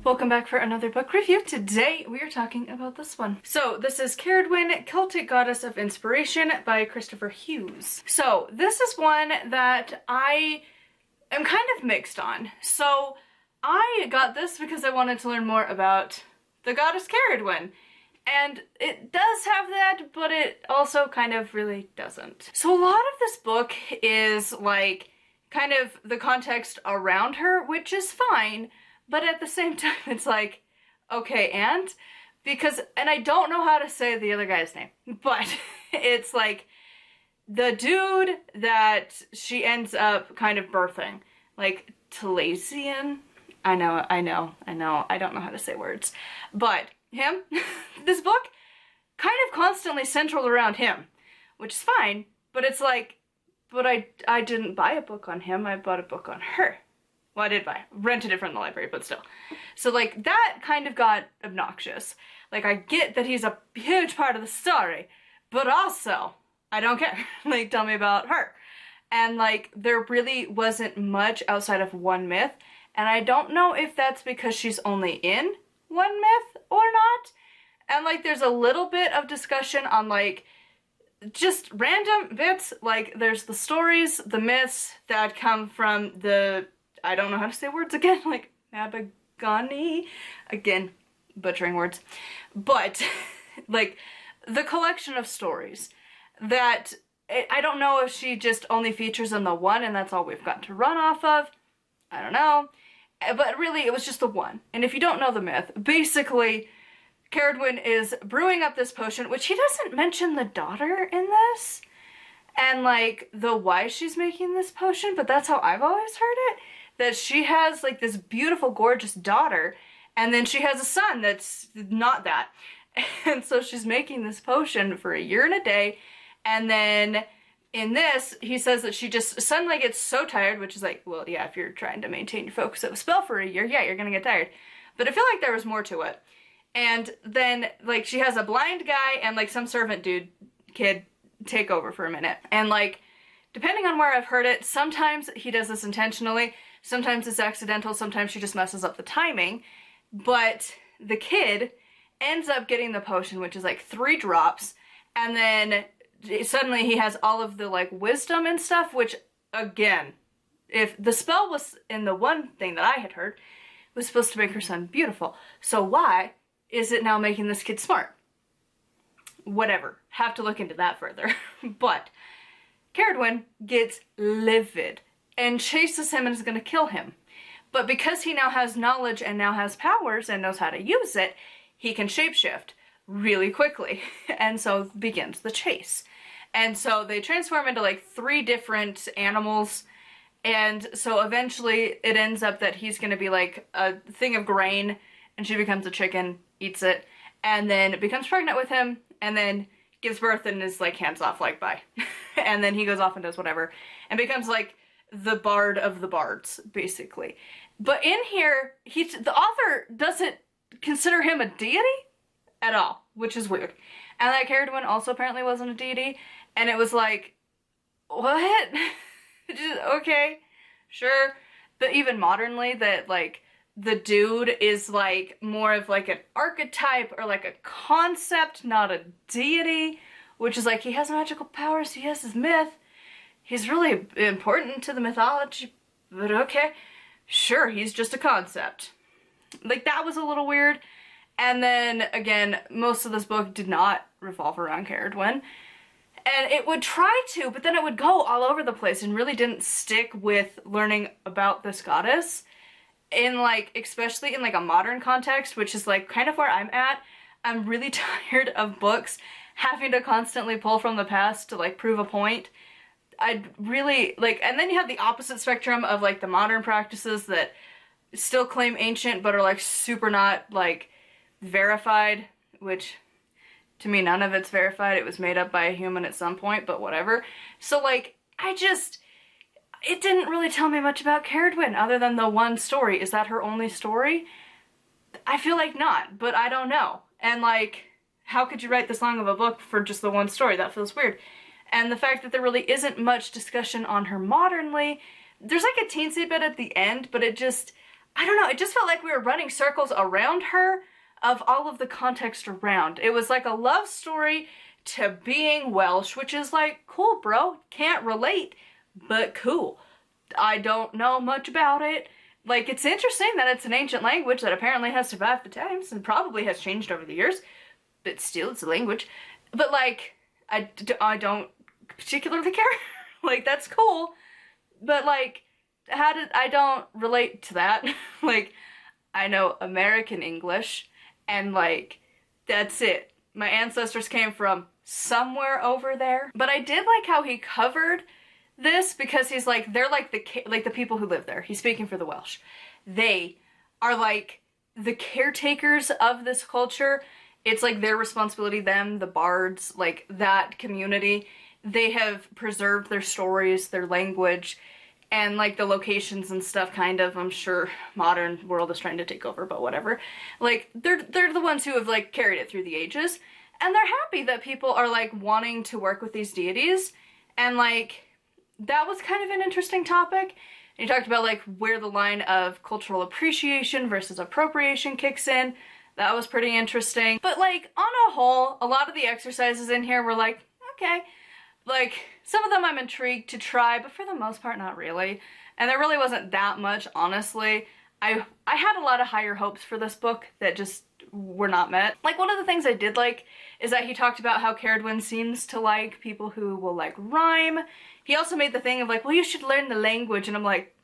Welcome back for another book review. Today we are talking about this one. So this is Cerridwen, Celtic Goddess of Inspiration by Kristopher Hughes. So this is one that I am kind of mixed on. So I got this because I wanted to learn more about the goddess Cerridwen. And it does have that, but it also kind of really doesn't. So a lot of this book is like kind of the context around her, which is fine. But at the same time, it's like, okay, and? Because, and I don't know how to say the other guy's name, but it's like the dude that she ends up kind of birthing. Like, Talasian? I don't know how to say words. But him, this book kind of constantly central around him, which is fine, but it's like, but I didn't buy a book on him, I bought a book on her. Well, I did rented it from the library, but still. So, like, that kind of got obnoxious. Like, I get that he's a huge part of the story, but also, I don't care. Like, tell me about her. And, like, there really wasn't much outside of one myth, and I don't know if that's because she's only in one myth or not. And, like, there's a little bit of discussion on, like, just random bits. Like, there's the stories, the myths that come from the... I don't know how to say words again, like Mabagani, again, butchering words, but like the collection of stories that I don't know if she just only features in the one and that's all we've got to run off of. I don't know, but really it was just the one. And if you don't know the myth, basically Cerridwen is brewing up this potion, which he doesn't mention the daughter in this and like the why she's making this potion, but that's how I've always heard it. That she has like this beautiful, gorgeous daughter, and then she has a son that's not that. And so she's making this potion for a year and a day, and then in this, he says that she just suddenly gets so tired, which is like, well, yeah, if you're trying to maintain your focus of a spell for a year, yeah, you're gonna get tired. But I feel like there was more to it. And then, like, she has a blind guy and, like, some servant dude, kid, take over for a minute. And, like, depending on where I've heard it, sometimes he does this intentionally, sometimes it's accidental, sometimes she just messes up the timing, but the kid ends up getting the potion, which is like 3 drops, and then suddenly he has all of the like wisdom and stuff, which again, if the spell was in the one thing that I had heard, was supposed to make her son beautiful. So why is it now making this kid smart? Whatever, have to look into that further. But Cerridwen gets livid and chases him and is going to kill him. But because he now has knowledge and now has powers and knows how to use it, he can shapeshift really quickly. And so begins the chase. And so they transform into like 3 different animals. And so eventually it ends up that he's going to be like a thing of grain and she becomes a chicken, eats it, and then becomes pregnant with him and then gives birth and is like hands off, like bye. And then he goes off and does whatever and becomes like the bard of the bards, basically. But in here, the author doesn't consider him a deity at all, which is weird. And that Cerridwen also apparently wasn't a deity, and it was like, what? Just, okay, sure. But even modernly, that like the dude is like more of like an archetype or like a concept, not a deity, which is like he has magical powers, he has his myth. He's really important to the mythology, but okay. Sure, he's just a concept. Like, that was a little weird. And then, again, most of this book did not revolve around Cerridwen. And it would try to, but then it would go all over the place and really didn't stick with learning about this goddess. In, like, especially in, like, a modern context, which is, like, kind of where I'm at. I'm really tired of books having to constantly pull from the past to, like, prove a point. I'd really, like, and then you have the opposite spectrum of, like, the modern practices that still claim ancient but are, like, super not, like, verified, which, to me, none of it's verified. It was made up by a human at some point, but whatever. So, like, it didn't really tell me much about Cerridwen other than the one story. Is that her only story? I feel like not, but I don't know. And, like, how could you write this long of a book for just the one story? That feels weird. And the fact that there really isn't much discussion on her modernly, there's like a teensy bit at the end, but it just, I don't know, it just felt like we were running circles around her of all of the context around. It was like a love story to being Welsh, which is like, cool, bro. Can't relate, but cool. I don't know much about it. Like, it's interesting that it's an ancient language that apparently has survived the times and probably has changed over the years, but still, it's a language. But, like, I don't particularly care. Like, that's cool, but, like, I don't relate to that. Like, I know American English, and, like, that's it. My ancestors came from somewhere over there. But I did like how he covered this, because he's like, they're like the people who live there. He's speaking for the Welsh. They are like the caretakers of this culture. It's like their responsibility, them, the bards, like that community. They have preserved their stories, their language, and like the locations and stuff, kind of. I'm sure modern world is trying to take over, but whatever. Like, they're the ones who have like carried it through the ages. And they're happy that people are like wanting to work with these deities. And like, that was kind of an interesting topic. And he talked about like where the line of cultural appreciation versus appropriation kicks in. That was pretty interesting. But like, on a whole, a lot of the exercises in here were like, okay. Like, some of them I'm intrigued to try, but for the most part, not really. And there really wasn't that much, honestly. I had a lot of higher hopes for this book that just were not met. Like, one of the things I did like is that he talked about how Cerridwen seems to like people who will like rhyme. He also made the thing of like, well, you should learn the language, and I'm like,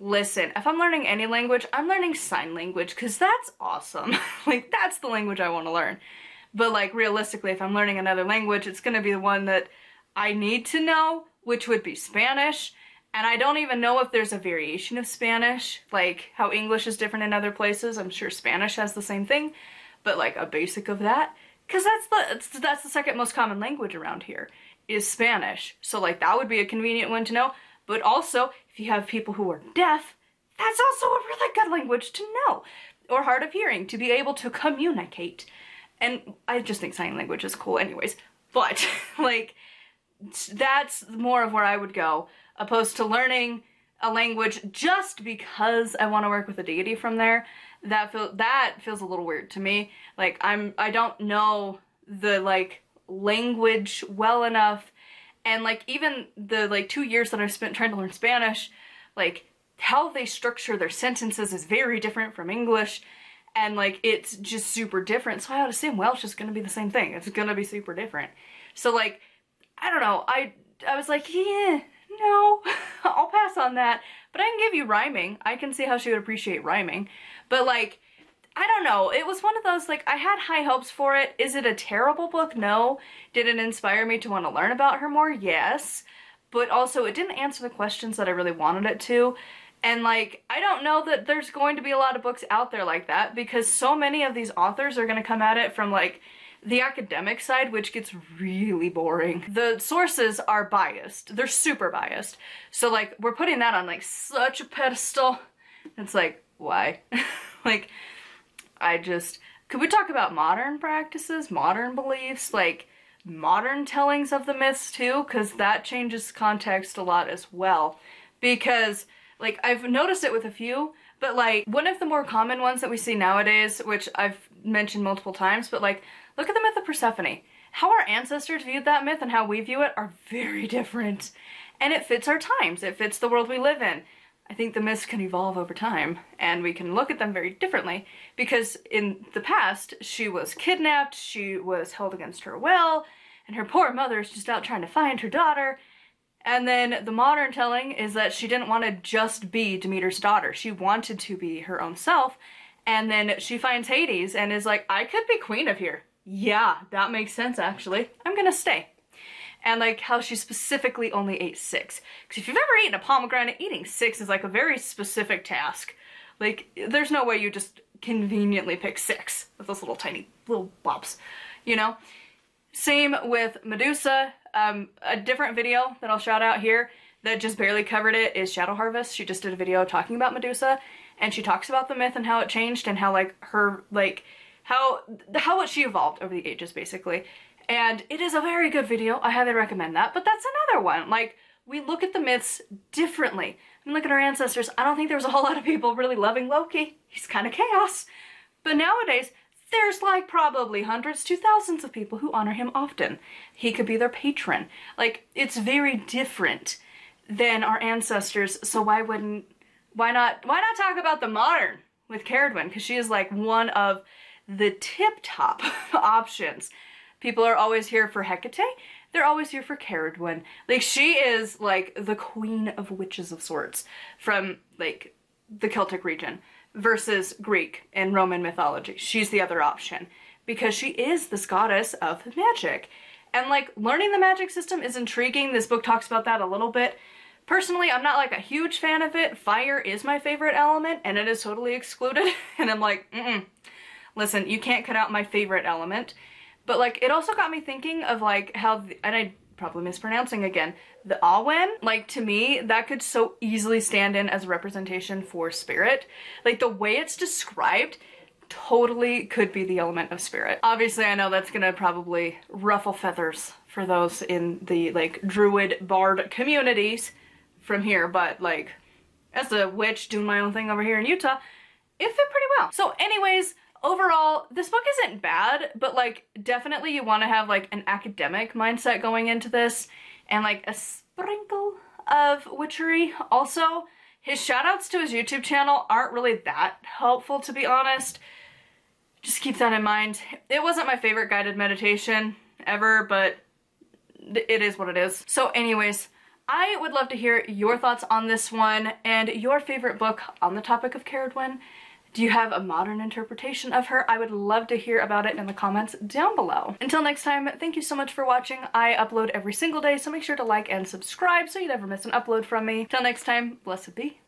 listen, if I'm learning any language, I'm learning sign language, because that's awesome. Like, that's the language I want to learn. But like, realistically, if I'm learning another language, it's gonna be the one that I need to know, which would be Spanish. And I don't even know if there's a variation of Spanish, like how English is different in other places. I'm sure Spanish has the same thing, but like a basic of that. Because that's the second most common language around here, is Spanish. So like, that would be a convenient one to know. But also, if you have people who are deaf, that's also a really good language to know. Or hard of hearing, to be able to communicate. And I just think sign language is cool anyways. But like, that's more of where I would go, opposed to learning a language just because I want to work with a deity from there. That feels a little weird to me. Like, I don't know the like language well enough, and like even the like 2 years that I've spent trying to learn Spanish, like how they structure their sentences is very different from English, and like it's just super different. So I would assume Welsh is gonna be the same thing. It's gonna be super different. So like, I don't know, I was like, yeah, no, I'll pass on that. But I can give you rhyming. I can see how she would appreciate rhyming. But like, I don't know, it was one of those, like, I had high hopes for it. Is it a terrible book? No. Did it inspire me to want to learn about her more? Yes. But also, it didn't answer the questions that I really wanted it to. And like, I don't know that there's going to be a lot of books out there like that, because so many of these authors are going to come at it from like the academic side, which gets really boring. The sources are biased. They're super biased. So like, we're putting that on like such a pedestal. It's like, why? Like, could we talk about modern practices, modern beliefs, like modern tellings of the myths too? Because that changes context a lot as well. Because like, I've noticed it with a few, but like, one of the more common ones that we see nowadays, which I've mentioned multiple times, but like, look at the myth of Persephone. How our ancestors viewed that myth and how we view it are very different. And it fits our times. It fits the world we live in. I think the myths can evolve over time, and we can look at them very differently, because in the past, she was kidnapped, she was held against her will, and her poor mother's just out trying to find her daughter. And then the modern telling is that she didn't want to just be Demeter's daughter. She wanted to be her own self. And then she finds Hades and is like, I could be queen of here. Yeah, that makes sense, actually. I'm gonna stay. And like how she specifically only ate 6. Because if you've ever eaten a pomegranate, eating 6 is like a very specific task. Like, there's no way you just conveniently pick 6 with those little tiny little blobs, you know? Same with Medusa. A different video that I'll shout out here that just barely covered it is Shadow Harvest. She just did a video talking about Medusa, and she talks about the myth and how it changed and how like her, like, how she evolved over the ages, basically. And it is a very good video. I highly recommend that. But that's another one. Like, we look at the myths differently. I mean, look at our ancestors. I don't think there was a whole lot of people really loving Loki. He's kind of chaos. But nowadays, there's like probably hundreds to thousands of people who honor him often. He could be their patron. Like, it's very different than our ancestors, so why not talk about the modern with Cerridwen? Because she is like one of the tip-top options. People are always here for Hecate. They're always here for Cerridwen. Like, she is like the queen of witches of sorts from like the Celtic region versus Greek and Roman mythology. She's the other option because she is this goddess of magic. And like, learning the magic system is intriguing. This book talks about that a little bit. Personally, I'm not like a huge fan of it. Fire is my favorite element and it is totally excluded. And I'm like, listen, you can't cut out my favorite element. But like, it also got me thinking of like how, and I probably mispronouncing again, the Awen, like to me, that could so easily stand in as a representation for spirit. Like the way it's described totally could be the element of spirit. Obviously, I know that's gonna probably ruffle feathers for those in the like druid bard communities from here, but like, as a witch doing my own thing over here in Utah, it fit pretty well. So anyways, overall, this book isn't bad, but like, definitely you want to have like an academic mindset going into this and like a sprinkle of witchery. Also, his shoutouts to his YouTube channel aren't really that helpful, to be honest. Just keep that in mind. It wasn't my favorite guided meditation ever, but it is what it is. So anyways, I would love to hear your thoughts on this one and your favorite book on the topic of Cerridwen. Do you have a modern interpretation of her? I would love to hear about it in the comments down below. Until next time, thank you so much for watching. I upload every single day, so make sure to like and subscribe so you never miss an upload from me. Till next time, blessed be.